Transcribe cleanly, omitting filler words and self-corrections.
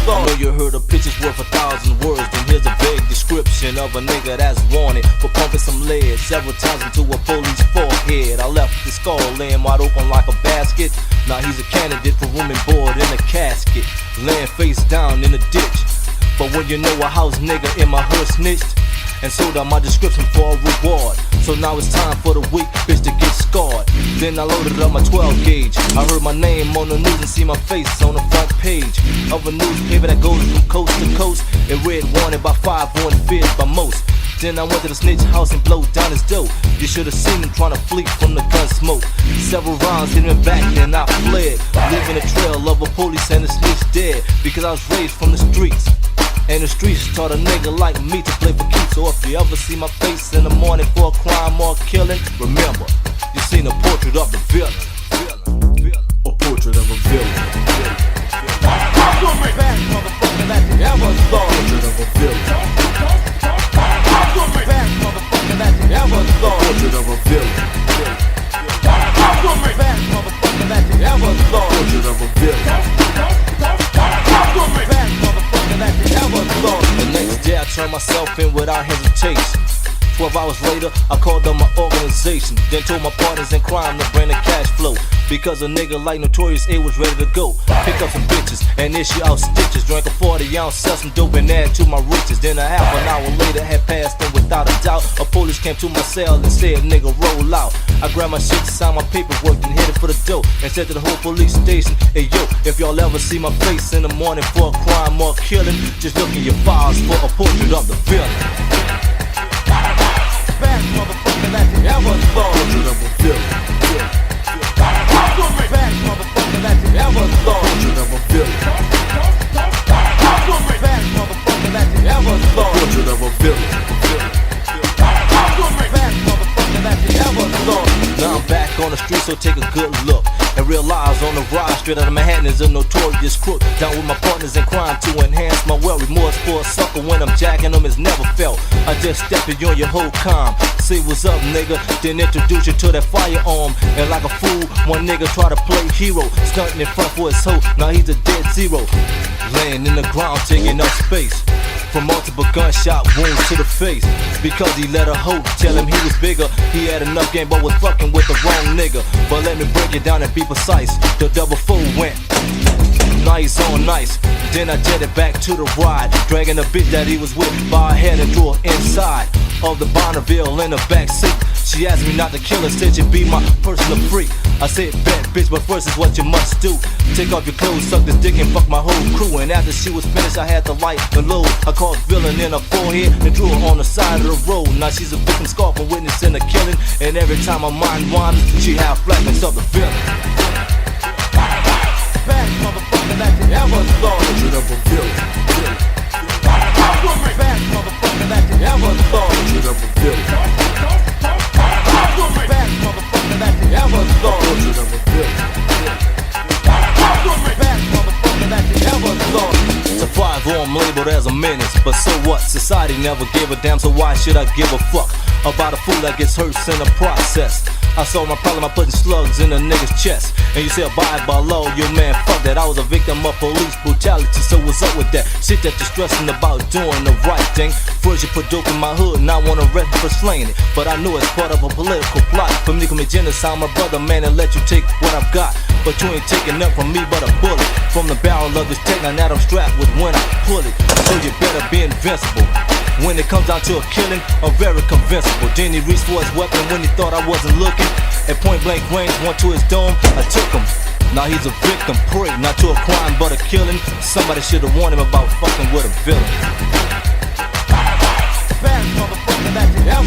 saw. I know you heard a picture's worth 1,000 words. Then here's a vague description of a nigga that's wanted for pumping some lead several times into a police forehead. I left the skull laying wide open like a basket. Now he's a candidate for room and board in a casket, laying face down in a ditch. But when you know a house nigga in my hood snitched and sold out my description for a reward, so now it's time for the weak bitch to get scarred. Then I loaded up my 12 gauge. I heard my name on the news and see my face on the front page of a newspaper that goes from coast to coast. It read wanted by 5, wanted feared by most. Then I went to the snitch house and blowed down his dough. You should have seen him trying to flee from the gun smoke. Several rounds hit him back, then I fled, leaving a trail of a police and a snitch dead. Because I was raised from the streets, and the streets taught a nigga like me to play for keeps. So if you ever see my face in the morning for a crime or killing, remember, you seen a portrait of the villain. A portrait of a villain. Best motherfucker that you ever saw. Portrait of a villain. Best motherfucker that you ever saw. Portrait of a villain. Best motherfucker that you ever saw. Portrait of a villain. Best motherfucker that you ever saw. The next day I turned myself in without hesitation. 12 hours later, I called up my organization, then told my partners in crime to bring the cash flow. Because a nigga like Notorious A was ready to go. Pick up some bitches and issue out stitches. Drank a 40-ounce, sell some dope and add to my riches. Then a half an hour later had passed and without a doubt a police came to my cell and said, nigga, roll out. I grabbed my shit, signed my paperwork, and headed for the dough. And said to the whole police station, hey yo, if y'all ever see my face in the morning for a crime or killing, just look in your files for a portrait of the villain. Best motherfucker that you ever saw. Portrait of a villain. Best motherfucker that you ever saw. Portrait of a villain. Best motherfucker that you ever saw. Portrait of a villain. Best motherfucker that you ever saw. Now I'm back on the street, so take a good look and realize on the ride straight out of Manhattan is a notorious crook. Down with my partners in crime to enhance my wealth. Remorse for a sucker when I'm jacking them is never felt. I just step in on your whole calm. Say what's up, nigga, then introduce you to that firearm. And like a fool, one nigga try to play hero, stunting in front for his hoe. Now he's a dead zero, laying in the ground taking up space from multiple gunshot wounds to the face. Because he let a hoe tell him he was bigger. He had enough game but was fucking with the wrong nigga. But let me break it down and be precise. The double four went nice on nice. Then I jetted back to the ride, dragging the bitch that he was with by her head and threw her inside of the Bonneville in the back seat. She asked me not to kill her, said she'd be my personal freak. I said, bet, bitch, but first is what you must do. Take off your clothes, suck this dick, and fuck my whole crew. And after she was finished, I had to light the load. I called villain in her forehead and drew her on the side of the road. Now she's a victim scar for witnessing a killing. And every time my mind wanders, she have flashbacks of the villain. Best motherfucker that you ever saw. Portrait of a villain. Best motherfucker that you ever saw. Portrait of a villain. Best motherfucker that you ever saw. Portrait of a villain. Best motherfucker that you ever saw. Survive I'm labeled as a menace, but so what? Society never gave a damn, so why should I give a fuck about a fool that gets hurt in the process? I saw my problem by putting slugs in a nigga's chest. And you say abide by law, yo man, fuck that. I was a victim of police brutality, so what's up with that? Shit that you're stressing about doing the right thing. First you put dope in my hood, now wanna arrest me for slaying it. But I know it's part of a political plot for me to commit genocide, my brother, man, and let you take what I've got. But you ain't taking nothing from me but a bullet from the barrel of this tech. Now that I'm strapped with when I pull it, so you better be invincible. When it comes down to a killing, I'm very convincible. Then he reached for his weapon when he thought I wasn't looking. At point blank range, went to his dome, I took him. Now he's a victim, prey, not to a crime but a killing. Somebody should have warned him about fucking with a villain. Best motherfucker that you ever